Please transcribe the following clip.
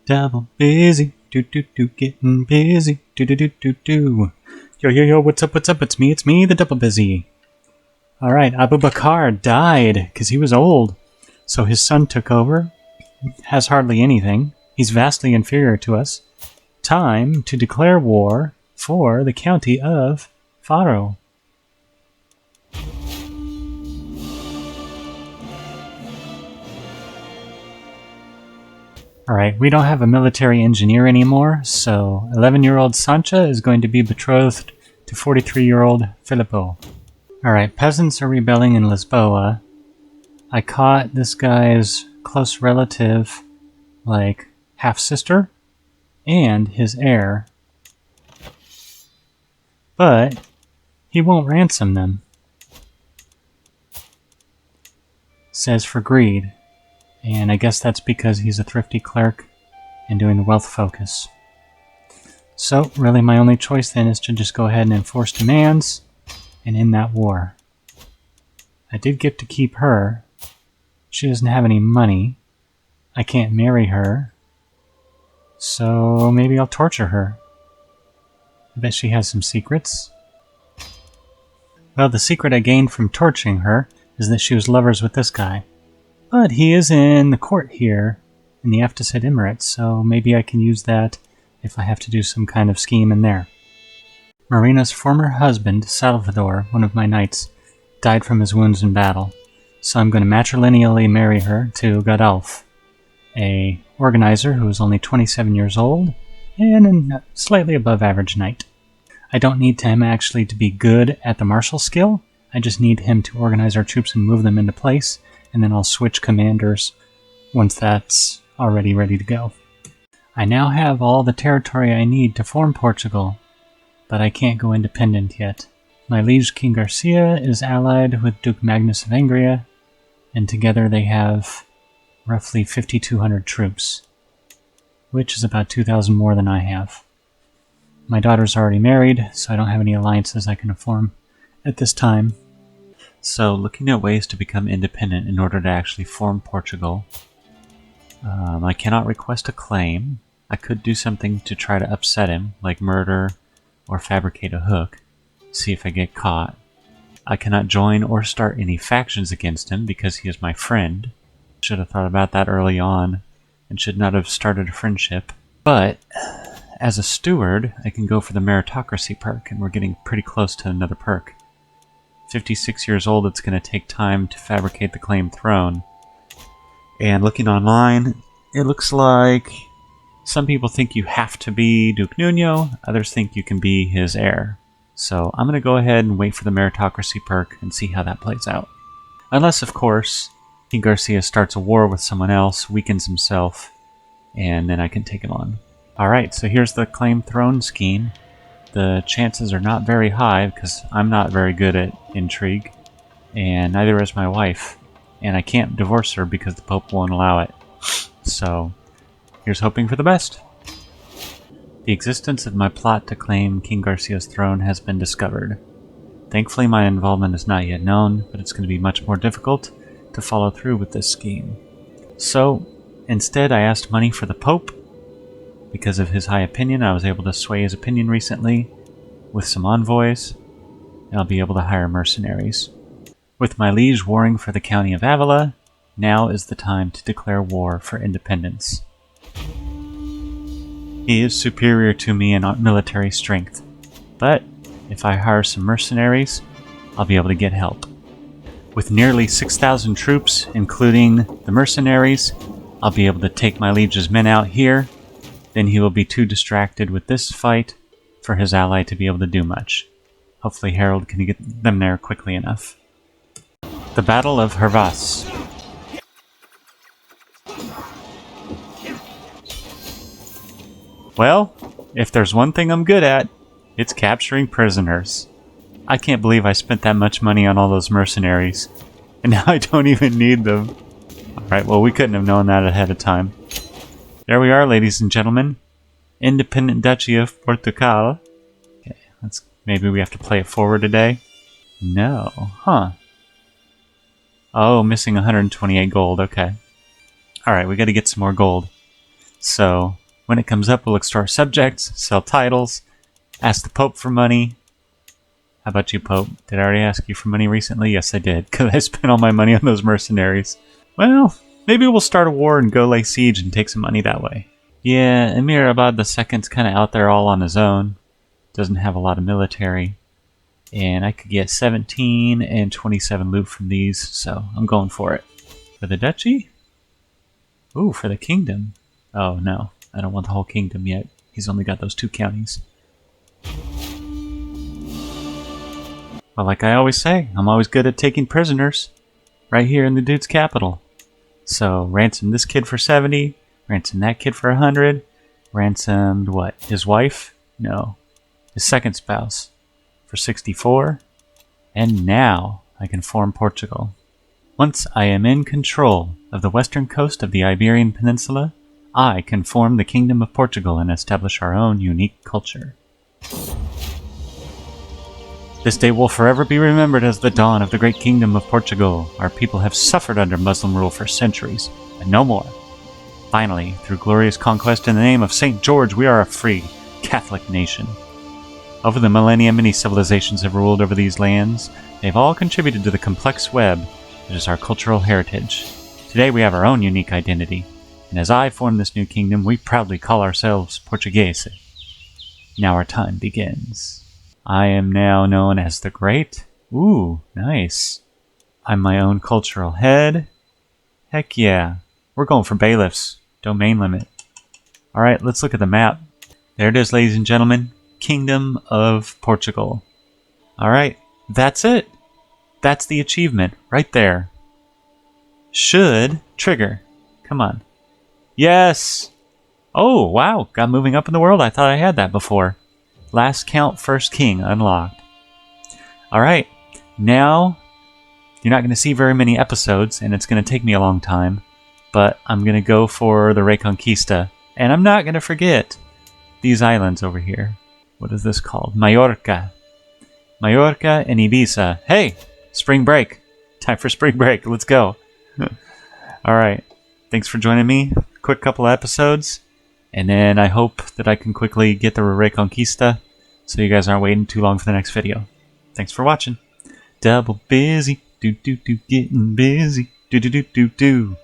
Double busy, getting busy, Yo, yo, yo, what's up, it's me, the double busy. Alright, Abu Bakr died, because he was old. So his son took over, has hardly anything, he's vastly inferior to us. Time to declare war for the county of Faro. Alright, we don't have a military engineer anymore, so 11-year-old Sancha is going to be betrothed to 43-year-old Filippo. Alright, peasants are rebelling in Lisboa. I caught this guy's close relative, like half-sister, and his heir. But he won't ransom them. Says for greed. And I guess that's because he's a thrifty clerk and doing the wealth focus. So, really my only choice then is to just go ahead and enforce demands and end that war. I did get to keep her. She doesn't have any money. I can't marry her. So maybe I'll torture her. I bet she has some secrets. Well, the secret I gained from torturing her is that she was lovers with this guy. But he is in the court here in the Aftised Emirates, so maybe I can use that if I have to do some kind of scheme in there. Marina's former husband, Salvador, one of my knights, died from his wounds in battle, so I'm going to matrilineally marry her to Godolph, a organizer who is only 27 years old and a slightly above average knight. I don't need him actually to be good at the martial skill, I just need him to organize our troops and move them into place, and then I'll switch commanders once that's already ready to go. I now have all the territory I need to form Portugal, but I can't go independent yet. My liege King Garcia is allied with Duke Magnus of Angria, and together they have roughly 5,200 troops, which is about 2,000 more than I have. My daughter's already married, so I don't have any alliances I can form at this time. So, looking at ways to become independent in order to actually form Portugal. I cannot request a claim. I could do something to try to upset him, like murder or fabricate a hook, see if I get caught. I cannot join or start any factions against him because he is my friend. Should have thought about that early on and should not have started a friendship. But, as a steward, I can go for the meritocracy perk, and we're getting pretty close to another perk. 56 years old, it's going to take time to fabricate the claimed throne. And looking online, it looks like some people think you have to be Duke Nuno, others think you can be his heir. So I'm going to go ahead and wait for the meritocracy perk and see how that plays out. Unless, of course, King Garcia starts a war with someone else, weakens himself, and then I can take him on. Alright, so here's the claimed throne scheme. The chances are not very high because I'm not very good at intrigue, and neither is my wife, and I can't divorce her because the Pope won't allow it. So, here's hoping for the best. The existence of my plot to claim King Garcia's throne has been discovered. Thankfully my involvement is not yet known, but it's going to be much more difficult to follow through with this scheme. So, instead I asked money for the Pope. Because of his high opinion, I was able to sway his opinion recently with some envoys, and I'll be able to hire mercenaries. With my liege warring for the county of Avila, now is the time to declare war for independence. He is superior to me in military strength, but if I hire some mercenaries, I'll be able to get help. With nearly 6,000 troops, including the mercenaries, I'll be able to take my liege's men out here. Then he will be too distracted with this fight for his ally to be able to do much. Hopefully Harold can get them there quickly enough. The Battle of Hervas. Well, if there's one thing I'm good at, it's capturing prisoners. I can't believe I spent that much money on all those mercenaries, and now I don't even need them. Alright, well we couldn't have known that ahead of time. There we are, ladies and gentlemen. Independent Duchy of Portugal. Okay, maybe we have to play it forward today. No, huh. Oh, missing 128 gold, okay. Alright, we gotta get some more gold. So when it comes up, we'll extort subjects, sell titles, ask the Pope for money. How about you, Pope? Did I already ask you for money recently? Yes, I did, because I spent all my money on those mercenaries. Well, maybe we'll start a war and go lay siege and take some money that way. Yeah, Emir Abad II's kind of out there all on his own. Doesn't have a lot of military. And I could get 17 and 27 loot from these, so I'm going for it. For the duchy? Ooh, for the kingdom. Oh, no. I don't want the whole kingdom yet. He's only got those 2 counties. Well, like I always say, I'm always good at taking prisoners. Right here in the dude's capital. So, ransom this kid for 70. Ransom that kid for 100. Ransomed what? His wife? No. His second spouse. For 64. And now I can form Portugal. Once I am in control of the western coast of the Iberian Peninsula, I can form the Kingdom of Portugal and establish our own unique culture. This day will forever be remembered as the dawn of the great Kingdom of Portugal. Our people have suffered under Muslim rule for centuries, and no more. Finally, through glorious conquest in the name of St. George, we are a free, Catholic nation. Over the millennia, many civilizations have ruled over these lands. They've all contributed to the complex web that is our cultural heritage. Today we have our own unique identity, and as I form this new kingdom, we proudly call ourselves Portuguese. Now our time begins. I am now known as the Great. Ooh, nice. I'm my own cultural head. Heck yeah. We're going for bailiffs. Domain limit. Alright, let's look at the map. There it is, ladies and gentlemen. Kingdom of Portugal. Alright, that's it. That's the achievement, right there. Should trigger. Come on. Yes! Oh, wow. Got moving up in the world. I thought I had that before. Last count, first king unlocked. Alright, now you're not going to see very many episodes, and it's going to take me a long time, but I'm going to go for the Reconquista, and I'm not going to forget these islands over here. What is this called? Mallorca. Mallorca and Ibiza. Hey, spring break. Time for spring break. Let's go. Alright, thanks for joining me. Quick couple of episodes. And then I hope that I can quickly get the Reconquista so you guys aren't waiting too long for the next video. Thanks for watching. Double busy. Do do do getting busy. Do do do do do.